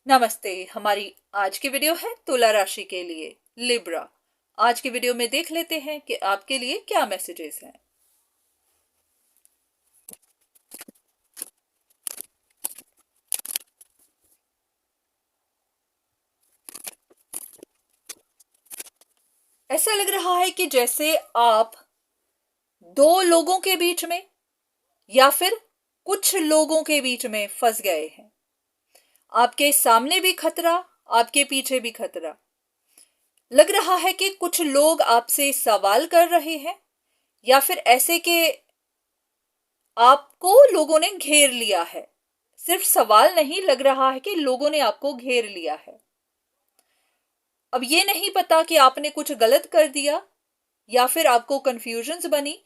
नमस्ते। हमारी आज की वीडियो है तुला राशि के लिए, लिब्रा। आज की वीडियो में देख लेते हैं कि आपके लिए क्या मैसेजेस हैं। ऐसा लग रहा है कि जैसे आप दो लोगों के बीच में या फिर कुछ लोगों के बीच में फंस गए हैं। आपके सामने भी खतरा, आपके पीछे भी खतरा। लग रहा है कि कुछ लोग आपसे सवाल कर रहे हैं या फिर ऐसे कि आपको लोगों ने घेर लिया है। सिर्फ सवाल नहीं, लग रहा है कि लोगों ने आपको घेर लिया है। अब ये नहीं पता कि आपने कुछ गलत कर दिया या फिर आपको कंफ्यूजन्स बनी,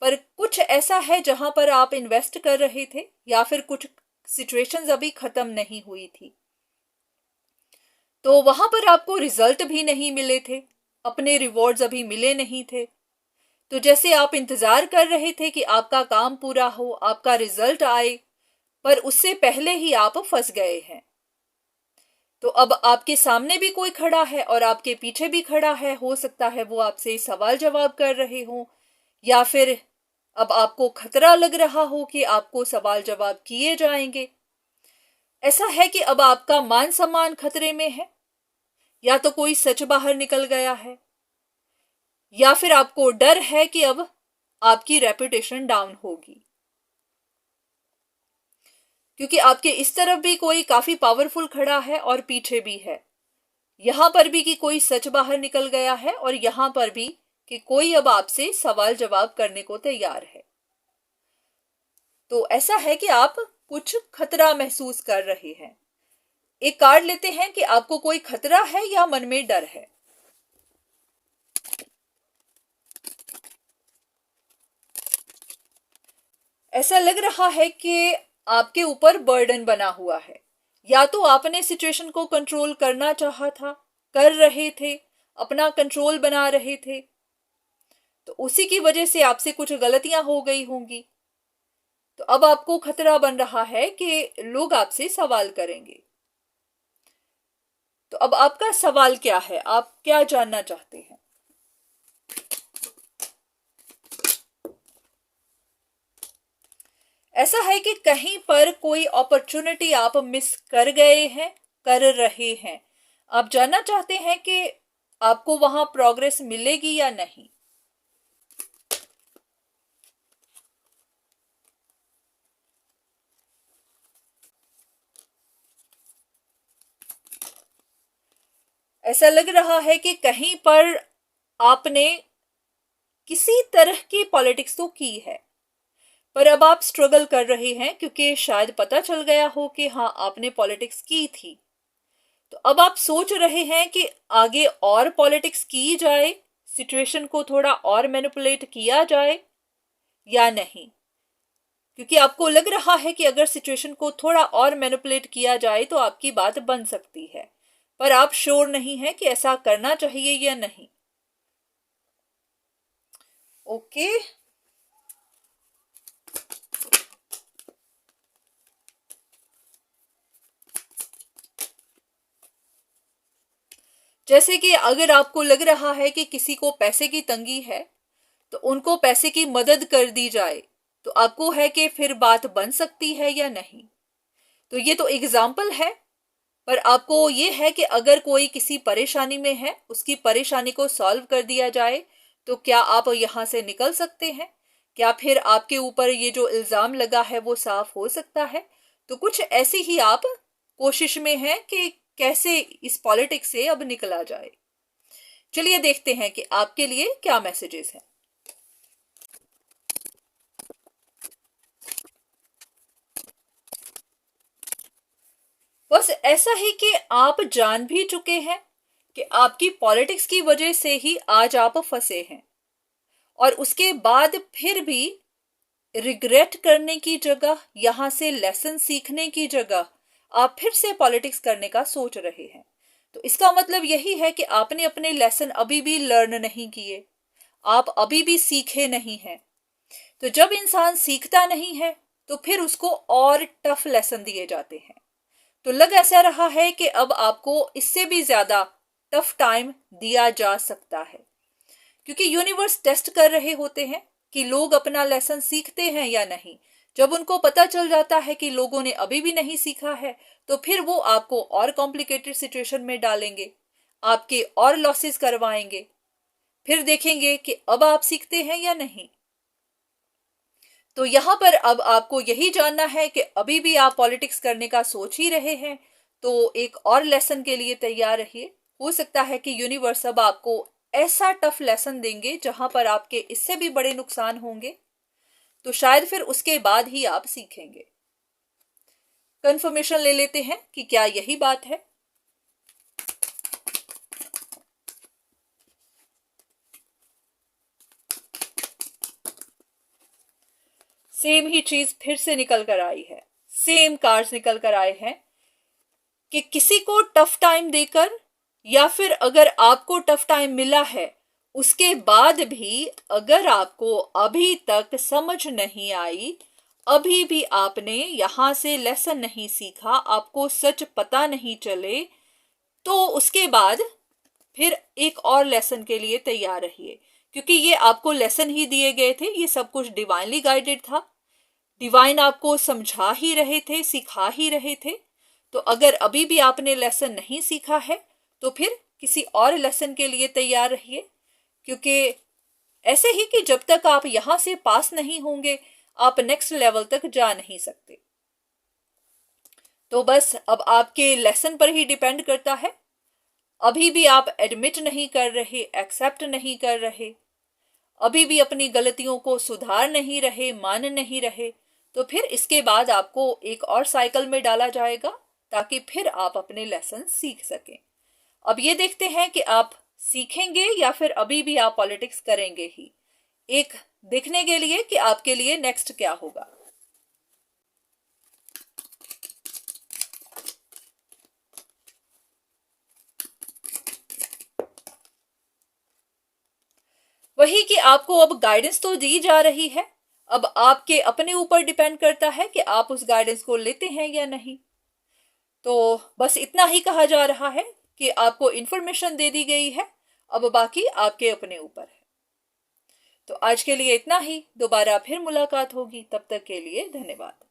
पर कुछ ऐसा है जहां पर आप इन्वेस्ट कर रहे थे या फिर कुछ सिचुएशंस अभी खत्म नहीं हुई थी, तो वहां पर आपको रिजल्ट भी नहीं मिले थे, अपने रिवॉर्ड्स अभी मिले नहीं थे। तो जैसे आप इंतजार कर रहे थे कि आपका काम पूरा हो, आपका रिजल्ट आए, पर उससे पहले ही आप फंस गए हैं। तो अब आपके सामने भी कोई खड़ा है और आपके पीछे भी खड़ा है। हो सकता है वो आपसे सवाल जवाब कर रहे हो या फिर अब आपको खतरा लग रहा हो कि आपको सवाल जवाब किए जाएंगे। ऐसा है कि अब आपका मान सम्मान खतरे में है, या तो कोई सच बाहर निकल गया है या फिर आपको डर है कि अब आपकी रेपुटेशन डाउन होगी, क्योंकि आपके इस तरफ भी कोई काफी पावरफुल खड़ा है और पीछे भी है। यहां पर भी कि कोई सच बाहर निकल गया है और यहां पर भी कि कोई अब आपसे सवाल जवाब करने को तैयार है। तो ऐसा है कि आप कुछ खतरा महसूस कर रहे हैं। एक कार्ड लेते हैं कि आपको कोई खतरा है या मन में डर है। ऐसा लग रहा है कि आपके ऊपर बर्डन बना हुआ है। या तो आपने सिचुएशन को कंट्रोल करना चाहा था, कर रहे थे, अपना कंट्रोल बना रहे थे, तो उसी की वजह से आपसे कुछ गलतियां हो गई होंगी। तो अब आपको खतरा बन रहा है कि लोग आपसे सवाल करेंगे। तो अब आपका सवाल क्या है, आप क्या जानना चाहते हैं? ऐसा है कि कहीं पर कोई अपॉर्चुनिटी आप मिस कर गए हैं, कर रहे हैं। आप जानना चाहते हैं कि आपको वहां प्रोग्रेस मिलेगी या नहीं। ऐसा लग रहा है कि कहीं पर आपने किसी तरह की पॉलिटिक्स तो की है, पर अब आप स्ट्रगल कर रहे हैं क्योंकि शायद पता चल गया हो कि हाँ, आपने पॉलिटिक्स की थी। तो अब आप सोच रहे हैं कि आगे और पॉलिटिक्स की जाए, सिचुएशन को थोड़ा और मैनिपुलेट किया जाए या नहीं, क्योंकि आपको लग रहा है कि अगर सिचुएशन को थोड़ा और मैनिपुलेट किया जाए तो आपकी बात बन सकती है, पर आप श्योर नहीं है कि ऐसा करना चाहिए या नहीं। ओके। जैसे कि अगर आपको लग रहा है कि किसी को पैसे की तंगी है तो उनको पैसे की मदद कर दी जाए, तो आपको है कि फिर बात बन सकती है या नहीं। तो ये तो एग्जाम्पल है, पर आपको ये है कि अगर कोई किसी परेशानी में है, उसकी परेशानी को सॉल्व कर दिया जाए, तो क्या आप यहां से निकल सकते हैं? क्या फिर आपके ऊपर ये जो इल्जाम लगा है वो साफ हो सकता है? तो कुछ ऐसी ही आप कोशिश में हैं कि कैसे इस पॉलिटिक्स से अब निकला जाए। चलिए देखते हैं कि आपके लिए क्या मैसेजेस हैं। बस ऐसा ही कि आप जान भी चुके हैं कि आपकी पॉलिटिक्स की वजह से ही आज आप फंसे हैं, और उसके बाद फिर भी रिग्रेट करने की जगह, यहां से लेसन सीखने की जगह आप फिर से पॉलिटिक्स करने का सोच रहे हैं। तो इसका मतलब यही है कि आपने अपने लेसन अभी भी लर्न नहीं किए, आप अभी भी सीखे नहीं हैं। तो जब इंसान सीखता नहीं है तो फिर उसको और टफ लेसन दिए जाते हैं। तो लग ऐसा रहा है कि अब आपको इससे भी ज्यादा टफ टाइम दिया जा सकता है, क्योंकि यूनिवर्स टेस्ट कर रहे होते हैं कि लोग अपना लेसन सीखते हैं या नहीं। जब उनको पता चल जाता है कि लोगों ने अभी भी नहीं सीखा है, तो फिर वो आपको और कॉम्प्लिकेटेड सिचुएशन में डालेंगे, आपके और लॉसेस करवाएंगे, फिर देखेंगे कि अब आप सीखते हैं या नहीं। तो यहां पर अब आपको यही जानना है कि अभी भी आप पॉलिटिक्स करने का सोच ही रहे हैं, तो एक और लेसन के लिए तैयार रहिए। हो सकता है कि यूनिवर्स अब आपको ऐसा टफ लेसन देंगे जहां पर आपके इससे भी बड़े नुकसान होंगे, तो शायद फिर उसके बाद ही आप सीखेंगे। कंफर्मेशन ले लेते हैं कि क्या यही बात है। सेम ही चीज फिर से निकल कर आई है, सेम कार्ड्स निकल कर आए हैं कि किसी को टफ टाइम देकर, या फिर अगर आपको टफ टाइम मिला है उसके बाद भी अगर आपको अभी तक समझ नहीं आई, अभी भी आपने यहां से लेसन नहीं सीखा, आपको सच पता नहीं चले, तो उसके बाद फिर एक और लेसन के लिए तैयार रहिए, क्योंकि ये आपको लेसन ही दिए गए थे, ये सब कुछ डिवाइनली गाइडेड था, डिवाइन आपको समझा ही रहे थे, सिखा ही रहे थे। तो अगर अभी भी आपने लेसन नहीं सीखा है, तो फिर किसी और लेसन के लिए तैयार रहिए, क्योंकि ऐसे ही कि जब तक आप यहां से पास नहीं होंगे, आप नेक्स्ट लेवल तक जा नहीं सकते। तो बस अब आपके लेसन पर ही डिपेंड करता है। अभी भी आप एडमिट नहीं कर रहे, एक्सेप्ट नहीं कर रहे, अभी भी अपनी गलतियों को सुधार नहीं रहे, मान नहीं रहे, तो फिर इसके बाद आपको एक और साइकिल में डाला जाएगा, ताकि फिर आप अपने लेसन सीख सकें। अब ये देखते हैं कि आप सीखेंगे या फिर अभी भी आप पॉलिटिक्स करेंगे ही, एक देखने के लिए कि आपके लिए नेक्स्ट क्या होगा। वही कि आपको अब गाइडेंस तो दी जा रही है, अब आपके अपने ऊपर डिपेंड करता है कि आप उस गाइडेंस को लेते हैं या नहीं। तो बस इतना ही कहा जा रहा है कि आपको इंफॉर्मेशन दे दी गई है, अब बाकी आपके अपने ऊपर है। तो आज के लिए इतना ही, दोबारा फिर मुलाकात होगी, तब तक के लिए धन्यवाद।